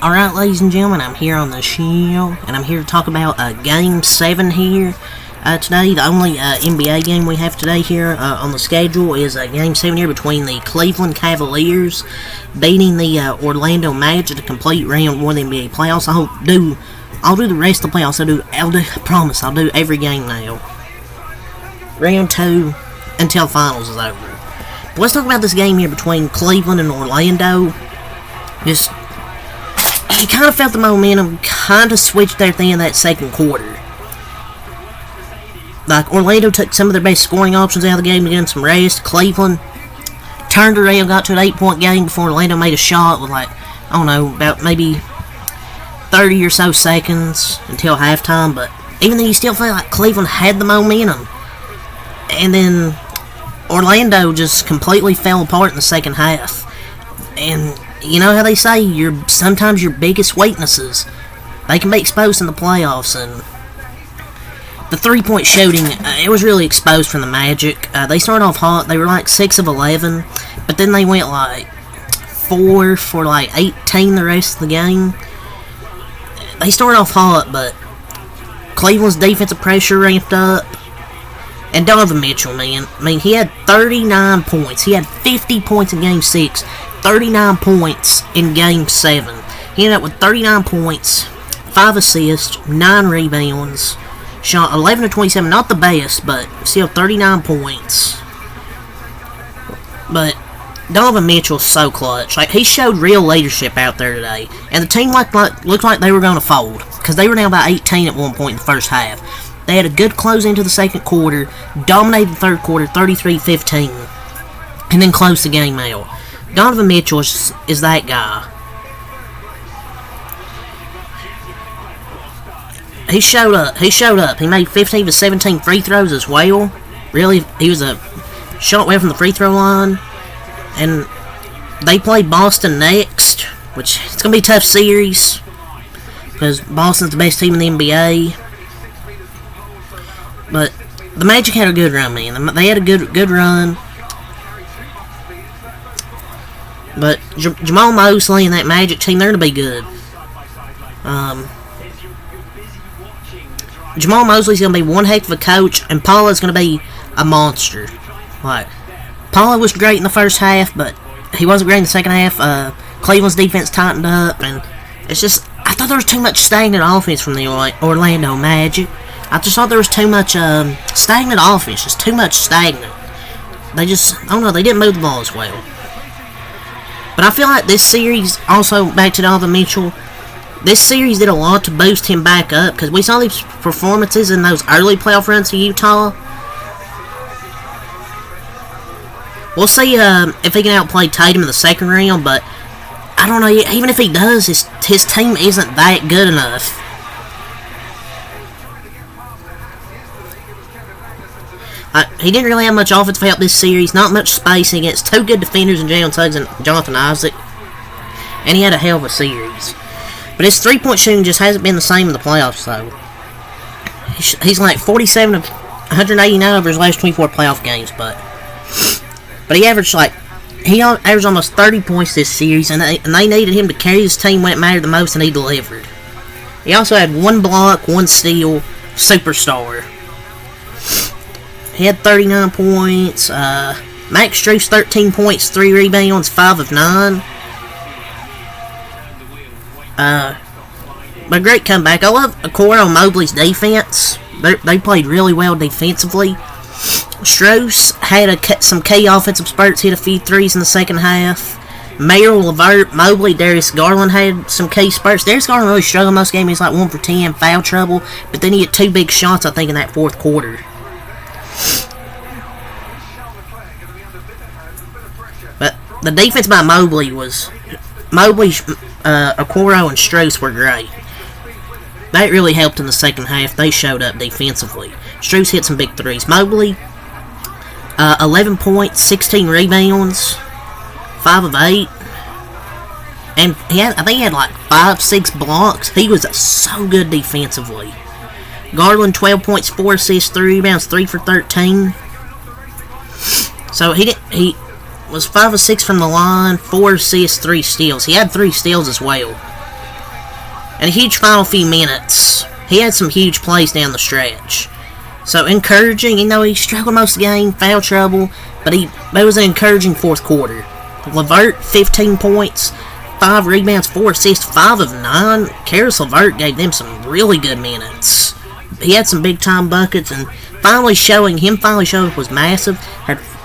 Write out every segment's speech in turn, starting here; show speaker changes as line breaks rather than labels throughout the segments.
Alright, ladies and gentlemen, I'm here on the show, and I'm here to talk about Game 7 here. Today, the only NBA game we have today here on the schedule is Game 7 here between the Cleveland Cavaliers beating the Orlando Magic to complete round 1 of the NBA playoffs. I'll do the rest of the playoffs. I promise, I'll do every game now. Round 2 until finals is over. But let's talk about this game here between Cleveland and Orlando. You kind of felt the momentum kind of switched there at the end of that second quarter. Like, Orlando took some of their best scoring options out of the game to get them some rest. Cleveland turned around, got to an 8-point game before Orlando made a shot with, like, I don't know, about maybe 30 or so seconds until halftime. But even though you still felt like Cleveland had the momentum, and then Orlando just completely fell apart in the second half. And you know how they say, sometimes your biggest weaknesses, they can be exposed in the playoffs, and the three-point shooting, it was really exposed from the Magic. They started off hot. They were like 6 of 11, but then they went like 4 for like 18 the rest of the game. They started off hot, but Cleveland's defensive pressure ramped up. And Donovan Mitchell, man, he had 39 points. He had 50 points in Game 6, 39 points in Game 7. He ended up with 39 points, 5 assists, 9 rebounds, shot 11 of 27, not the best, but still 39 points. But Donovan Mitchell's so clutch. Like, he showed real leadership out there today. And the team looked like they were going to fold, because they were down by 18 at one point in the first half. They had a good close into the second quarter, dominated the third quarter, 33-15, and then closed the game out. Donovan Mitchell is that guy. He showed up. He made 15 to 17 free throws as well. Really, he was a shot away from the free throw line. And they play Boston next, which it's going to be a tough series, because Boston's the best team in the NBA. But the Magic had a good run, man. They had a good run. But Jamal Mosley and that Magic team, they're going to be good. Jamal Mosley's going to be one heck of a coach, and Paula's going to be a monster. Like, Paula was great in the first half, but he wasn't great in the second half. Cleveland's defense tightened up, and it's just, I thought there was too much stagnant offense from the Orlando Magic. I just thought there was too much stagnant offense, just too much stagnant. They just, I don't know, they didn't move the ball as well. But I feel like this series, also back to Donovan Mitchell, this series did a lot to boost him back up, because we saw these performances in those early playoff runs to Utah. We'll see if he can outplay Tatum in the second round, but I don't know, even if he does, his team isn't that good enough. He didn't really have much offensive help this series, not much spacing against two good defenders in Jalen Suggs and Jonathan Isaac, and he had a hell of a series. But his three-point shooting just hasn't been the same in the playoffs, though. He's like 47 of 189 over his last 24 playoff games, but he averaged almost 30 points this series, and they needed him to carry his team when it mattered the most, and he delivered. He also had 1 block, 1 steal, superstar. He had 39 points. Max Strus, 13 points, 3 rebounds, 5 of 9. But great comeback. I love Okoro Mobley's defense. They played really well defensively. Strus had some key offensive spurts, hit a few threes in the second half. Merrill, LeVert, Mobley, Darius Garland had some key spurts. Darius Garland really struggled most game. He was like 1 for 10, foul trouble. But then he had 2 big shots, I think, in that fourth quarter. But the defense by Mobley, Okoro, and Strus were great. That really helped in the second half. They showed up defensively. Strus hit some big threes. Mobley, 11 points, 16 rebounds, 5 of 8. And I think he had like 5-6 blocks. He was so good defensively. Garland, 12 points, 4 assists, 3 rebounds, 3 for 13. So he was 5 of 6 from the line, 4 assists, 3 steals. He had 3 steals as well. and a huge final few minutes. He had some huge plays down the stretch. So encouraging, he struggled most of the game, foul trouble, but it was an encouraging fourth quarter. LeVert, 15 points, 5 rebounds, 4 assists, 5 of 9. Karis LeVert gave them some really good minutes. He had some big-time buckets, and finally showing was massive.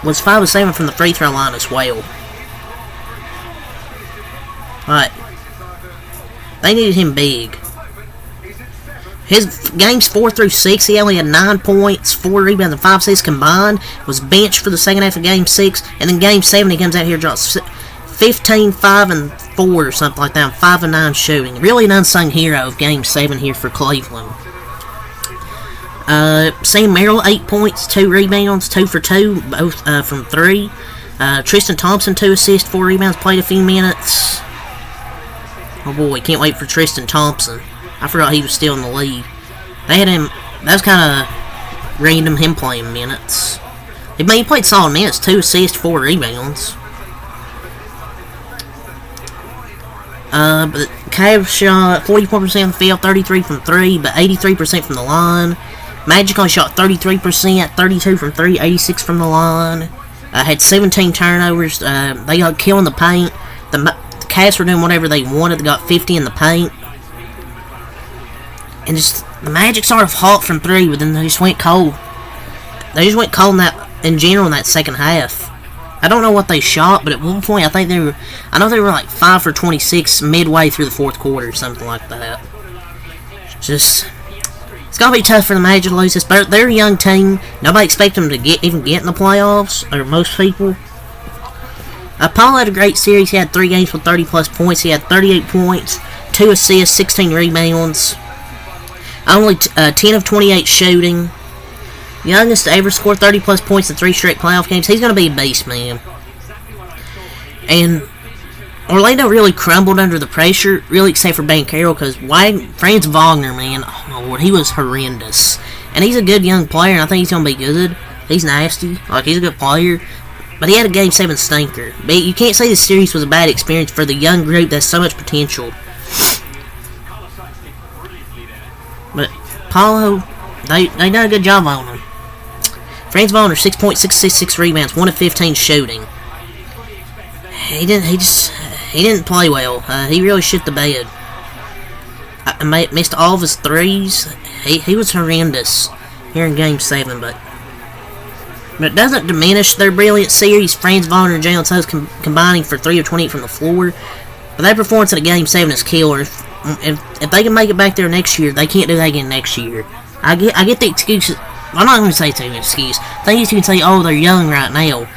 Was 5 of 7 from the free throw line as well. But they needed him big. His games 4 through 6, he only had 9 points, 4 rebounds, and 5 assists combined. Was benched for the second half of Game 6, and then Game 7 he comes out here and drops 15, 5, and 4 or something like that, 5 and 9 shooting. Really an unsung hero of Game 7 here for Cleveland. Sam Merrill, 8 points, 2 rebounds, 2 for 2, both from 3. Tristan Thompson, 2 assists, 4 rebounds, played a few minutes. Oh boy, can't wait for Tristan Thompson. I forgot he was still in the league. They had him, that was kind of random, him playing minutes. He played solid minutes, 2 assists, 4 rebounds. But the Cavs shot 44% from the field, 33 from 3, but 83% from the line. Magic only shot 33%, 32 from 3, 86 from the line. Had 17 turnovers. They got killing the paint. The Cavs were doing whatever they wanted. They got 50 in the paint. And just, the Magic started hot from 3, but then they just went cold. They just went cold in general in that second half. I don't know what they shot, but at one point I know they were like 5 for 26 midway through the fourth quarter or something like that. Just, it's gonna be tough for the Magic to lose this, but they're a young team. Nobody expects them to even get in the playoffs, or most people. Paul had a great series. He had 3 games with 30 plus points. He had 38 points, 2 assists, 16 rebounds. Only 10 of 28 shooting. Youngest to ever score 30 plus points in 3 straight playoff games. He's going to be a beast, man. And Orlando really crumbled under the pressure, really except for Banchero, because Franz Wagner, man, oh my lord, he was horrendous. And he's a good young player, and I think he's going to be good. He's nasty. He's a good player. But he had a Game 7 stinker. But you can't say this series was a bad experience for the young group that's so much potential. But Paulo, they done a good job on him. Franz Wagner, 6 points, 6 rebounds, 1 of 15 shooting. He didn't play well. He really shit the bed. Missed all of his threes. He was horrendous here in Game 7, but it doesn't diminish their brilliant series. Franz Wagner and Jalen Suggs combining for 3 of 28 from the floor. But their performance in Game 7 is killer. If they can make it back there next year, they can't do that again next year. I get the excuses. I'm not going to say it's an excuse. I think you can say, oh, they're young right now.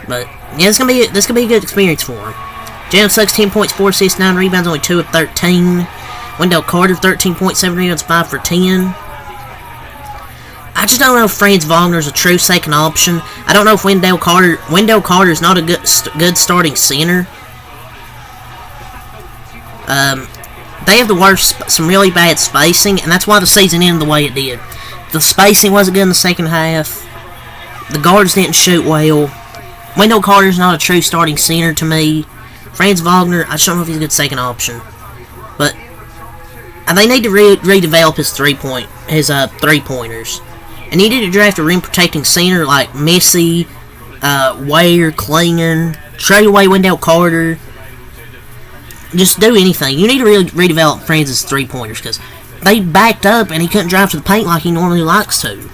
But yeah, this could be a good experience for them. Jalen Suggs, 10 points, 4 assists, 9 rebounds, only 2 of 13. Wendell Carter, 13.7 rebounds, 5 for 10. I just don't know if Franz Wagner's a true second option. I don't know if Wendell Carter's not a good starting center. They have some really bad spacing, and that's why the season ended the way it did. The spacing wasn't good in the second half. The guards didn't shoot well. Wendell Carter's not a true starting center to me. Franz Wagner, I just don't know if he's a good second option. But they need to redevelop his three-pointers. And he need to draft a rim-protecting center like Missy, Ware, Klingon, trade away Wendell Carter. Just do anything. You need to really redevelop Franz's three-pointers because they backed up and he couldn't drive to the paint like he normally likes to.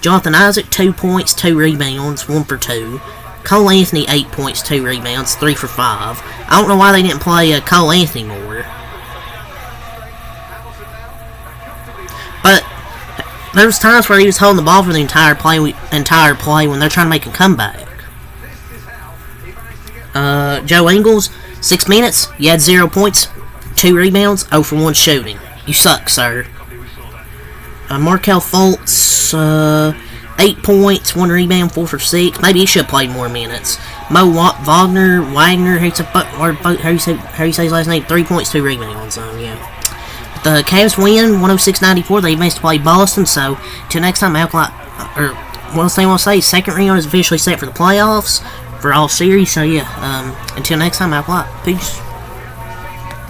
Jonathan Isaac, 2 points, 2 rebounds, 1 for 2. Cole Anthony, 8 points, 2 rebounds, 3 for 5. I don't know why they didn't play Cole Anthony more. But there was times where he was holding the ball for the entire play when they're trying to make a comeback. Joe Ingles, 6 minutes, you had 0 points, 2 rebounds, 0 for 1 shooting. You suck, sir. Markelle Fultz, 8 points, 1 rebound, 4 for 6. Maybe he should have played more minutes. Wagner, how you say his last name? 3 points, 2 rebounds. Yeah. The Cavs win 106-94. They missed to play Boston, so till next time, one thing I want to say, second round is officially set for the playoffs for all series. So yeah, until next time, Peace.